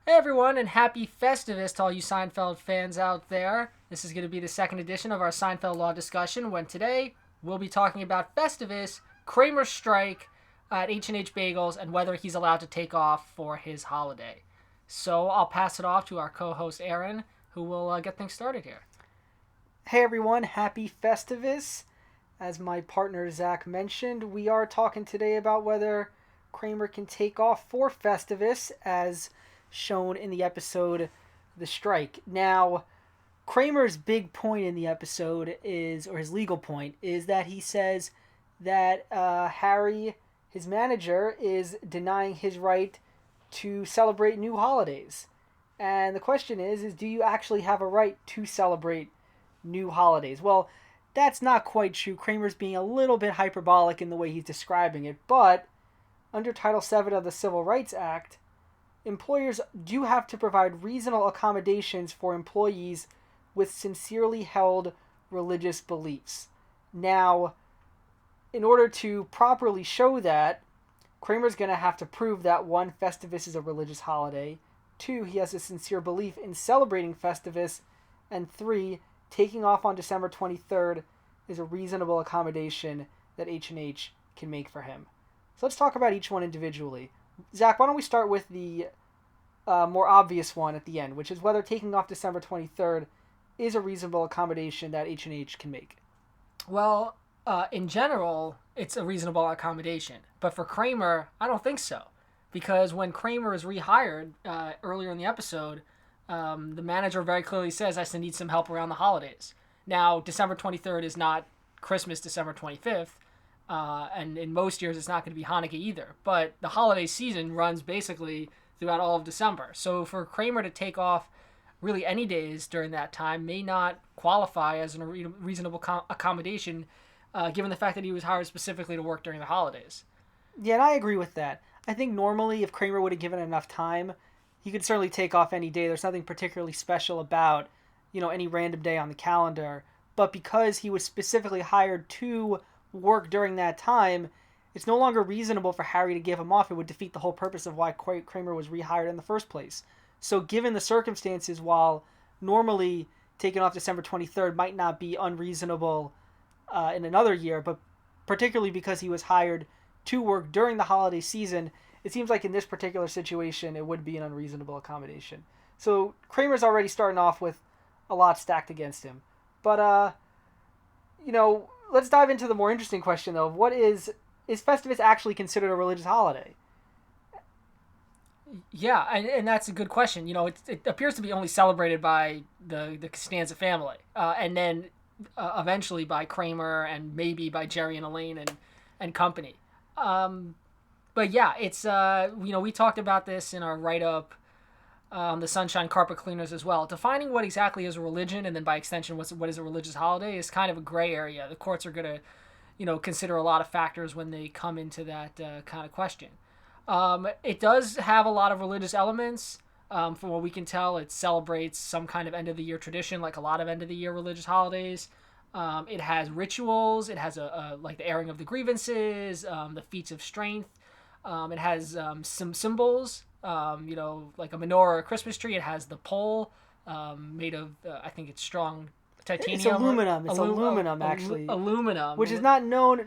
Hey everyone, and happy Festivus to all you Seinfeld fans out there. This is going to be the second edition of our Seinfeld Law discussion, when today we'll be talking about Festivus, Kramer's strike at H&H Bagels, and whether he's allowed to take off for his holiday. So I'll pass it off to our co-host Aaron, who will get things started here. Hey everyone, happy Festivus. As my partner Zach mentioned, we are talking today about whether Kramer can take off for Festivus, as shown in the episode The Strike. Now, Kramer's big point in the episode is, or his legal point, is that he says that Harry, his manager, is denying his right to celebrate new holidays. And the question is do you actually have a right to celebrate new holidays? Well, that's not quite true. Kramer's being a little bit hyperbolic in the way he's describing it, but under Title VII of the Civil Rights Act, employers do have to provide reasonable accommodations for employees with sincerely held religious beliefs. Now, in order to properly show that, Kramer's going to have to prove that, one, Festivus is a religious holiday, two, he has a sincere belief in celebrating Festivus, and three, taking off on December 23rd is a reasonable accommodation that H&H can make for him. So let's talk about each one individually. Zach, why don't we start with the more obvious one at the end, which is whether taking off December 23rd is a reasonable accommodation that H&H can make. Well, in general, it's a reasonable accommodation. But for Kramer, I don't think so. Because when Kramer is rehired earlier in the episode, the manager very clearly says, I still need some help around the holidays. Now, December 23rd is not Christmas, December 25th. And in most years, it's not going to be Hanukkah either. But the holiday season runs basically throughout all of December. So for Kramer to take off really any days during that time may not qualify as a reasonable accommodation, given the fact that he was hired specifically to work during the holidays. Yeah, and I agree with that. I think normally if Kramer would have given enough time, he could certainly take off any day. There's nothing particularly special about, any random day on the calendar. But because he was specifically hired to work during that time, it's no longer reasonable for Harry to give him off. It would defeat the whole purpose of why Kramer was rehired in the first place. So given the circumstances, while normally taking off December 23rd might not be unreasonable in another year, but particularly because he was hired to work during the holiday season, it seems like in this particular situation it would be an unreasonable accommodation. So Kramer's already starting off with a lot stacked against him. But, let's dive into the more interesting question, though. What is Festivus actually considered a religious holiday? Yeah, and that's a good question. It appears to be only celebrated by the Costanza family, and then eventually by Kramer and maybe by Jerry and Elaine and company. But yeah, it's we talked about this in our write-up on the Sunshine Carpet Cleaners as well. Defining what exactly is a religion, and then by extension what is a religious holiday, is kind of a gray area. The courts are going to consider a lot of factors when they come into that kind of question. It does have a lot of religious elements. From what we can tell, it celebrates some kind of end-of-the-year tradition, like a lot of end-of-the-year religious holidays. It has rituals. It has like the airing of the grievances, the feats of strength. It has some symbols, like a menorah or a Christmas tree. It has the pole made of, I think it's strong titanium. It's aluminum. It's aluminum, actually. Aluminum. Which is not known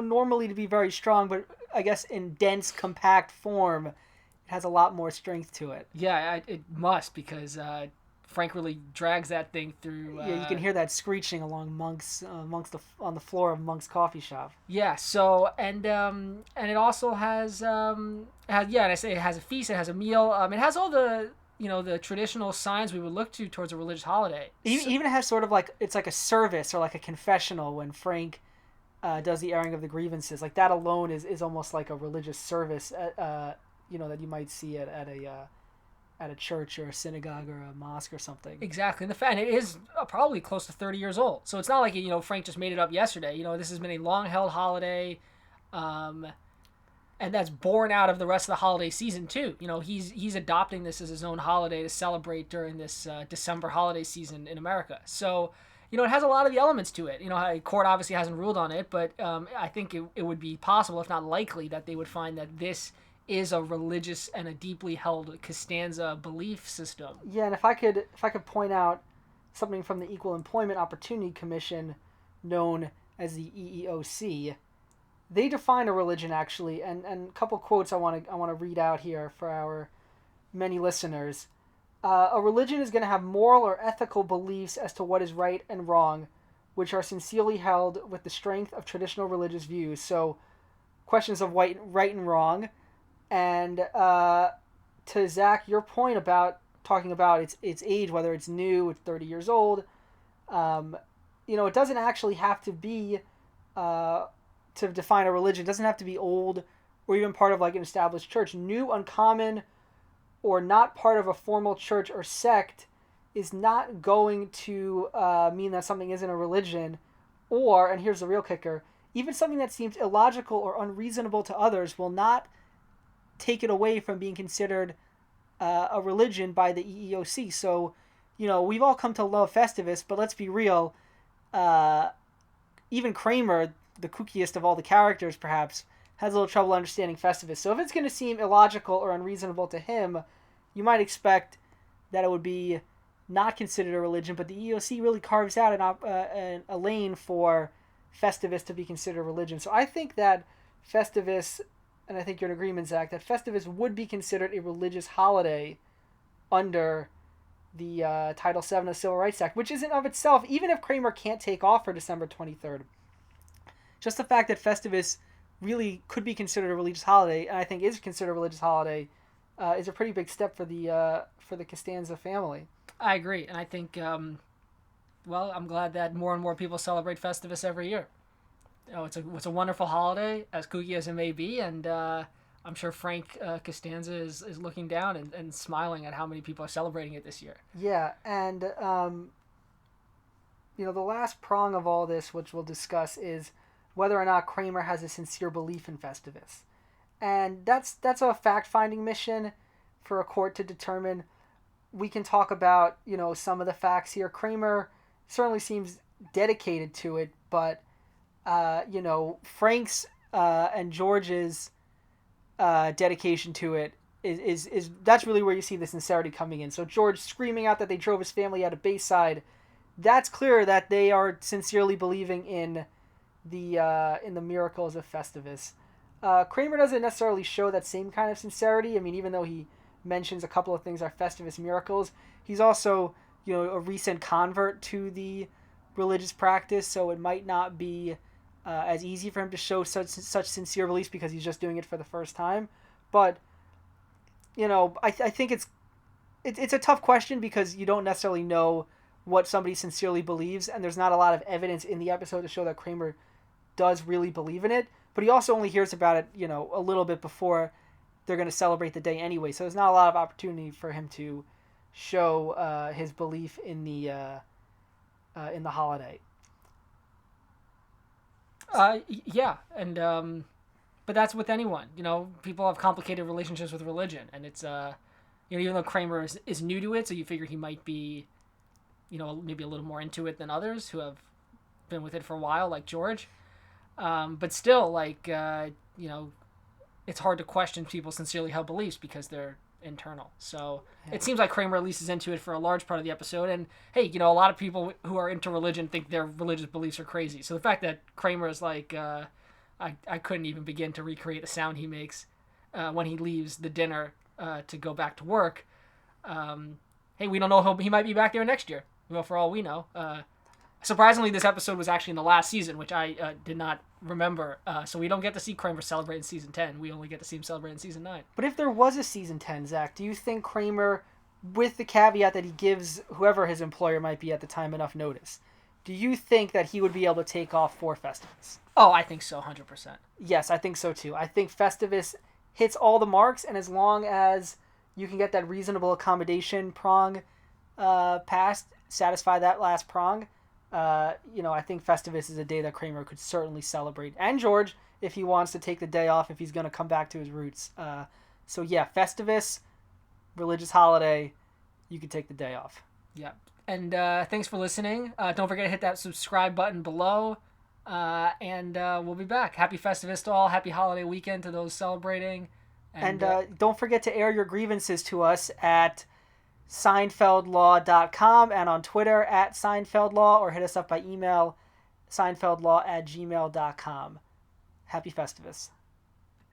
normally to be very strong, but I guess in dense, compact form, it has a lot more strength to it. Yeah, it must, because Frank really drags that thing through. Yeah, you can hear that screeching along on the floor of Monk's coffee shop. Yeah. So and it also has and I say it has a feast. It has a meal. It has all the the traditional signs we would look to towards a religious holiday. It even has sort of like, it's like a service or like a confessional when Frank does the airing of the grievances. Like that alone is almost like a religious service, that you might see at a church or a synagogue or a mosque or something. Exactly. And it is probably close to 30 years old. So it's not like, Frank just made it up yesterday. This has been a long-held holiday, and that's born out of the rest of the holiday season, too. He's adopting this as his own holiday to celebrate during this December holiday season in America. So, it has a lot of the elements to it. Court obviously hasn't ruled on it, but I think it would be possible, if not likely, that they would find that this is a religious and a deeply held Costanza belief system. Yeah, and if I could point out something from the Equal Employment Opportunity Commission, known as the EEOC, they define a religion actually, and a couple quotes I want to read out here for our many listeners. A religion is going to have moral or ethical beliefs as to what is right and wrong, which are sincerely held with the strength of traditional religious views. So, questions of right and wrong, and to Zach, your point about talking about its age, whether it's new, it's 30 years old. Um, it doesn't actually have to be to define a religion. It doesn't have to be old or even part of like an established church. New, uncommon, or not part of a formal church or sect is not going to mean that something isn't a religion. Or, and here's the real kicker, even something that seems illogical or unreasonable to others will not take it away from being considered a religion by the EEOC. So, we've all come to love Festivus, but let's be real. Even Kramer, the kookiest of all the characters, perhaps, has a little trouble understanding Festivus. So if it's going to seem illogical or unreasonable to him, you might expect that it would be not considered a religion, but the EEOC really carves out a lane for Festivus to be considered a religion. So I think that Festivus, and I think you're in agreement, Zach, that Festivus would be considered a religious holiday under the Title VII of the Civil Rights Act, which isn't of itself, even if Kramer can't take off for December 23rd. Just the fact that Festivus really could be considered a religious holiday, and I think is considered a religious holiday, is a pretty big step for the Costanza family. I agree, and I think, well, I'm glad that more and more people celebrate Festivus every year. It's a wonderful holiday, as kooky as it may be, and I'm sure Frank Costanza is looking down and smiling at how many people are celebrating it this year. Yeah, and the last prong of all this, which we'll discuss, is whether or not Kramer has a sincere belief in Festivus. And that's a fact-finding mission for a court to determine. We can talk about, some of the facts here. Kramer certainly seems dedicated to it, but, Frank's and George's dedication to it is that's really where you see the sincerity coming in. So George screaming out that they drove his family out of Bayside, that's clear that they are sincerely believing in the miracles of Festivus. Kramer doesn't necessarily show that same kind of sincerity. I mean, even though he mentions a couple of things are Festivus miracles, he's also, a recent convert to the religious practice, so it might not be as easy for him to show such sincere beliefs because he's just doing it for the first time. But, I think it's a tough question because you don't necessarily know what somebody sincerely believes, and there's not a lot of evidence in the episode to show that Kramer does really believe in it, but he also only hears about it, a little bit before they're going to celebrate the day anyway. So there's not a lot of opportunity for him to show his belief in the holiday. Yeah, and but that's with anyone. People have complicated relationships with religion, and it's even though Kramer is new to it, so you figure he might be, maybe a little more into it than others who have been with it for a while, like George. But still, it's hard to question people sincerely held beliefs because they're internal. So It seems like Kramer at least is into it for a large part of the episode. And hey, a lot of people who are into religion think their religious beliefs are crazy. So the fact that Kramer is like, I couldn't even begin to recreate the sound he makes when he leaves the dinner to go back to work. Hey, we don't know, he might be back there next year. Well, for all we know. Surprisingly, this episode was actually in the last season, which I did not remember. So we don't get to see Kramer celebrate in season 10. We only get to see him celebrate in season 9. But if there was a season 10, Zach, do you think Kramer, with the caveat that he gives whoever his employer might be at the time enough notice, do you think that he would be able to take off for Festivus? Oh, I think so, 100%. Yes, I think so too. I think Festivus hits all the marks, and as long as you can get that reasonable accommodation prong passed, satisfy that last prong, I think Festivus is a day that Kramer could certainly celebrate. And George, if he wants to take the day off, if he's going to come back to his roots. So yeah, Festivus, religious holiday, you could take the day off. Yeah. And thanks for listening. Don't forget to hit that subscribe button below. And we'll be back. Happy Festivus to all. Happy holiday weekend to those celebrating. And don't forget to air your grievances to us at SeinfeldLaw.com and on Twitter at SeinfeldLaw, or hit us up by email, SeinfeldLaw@gmail.com. Happy Festivus.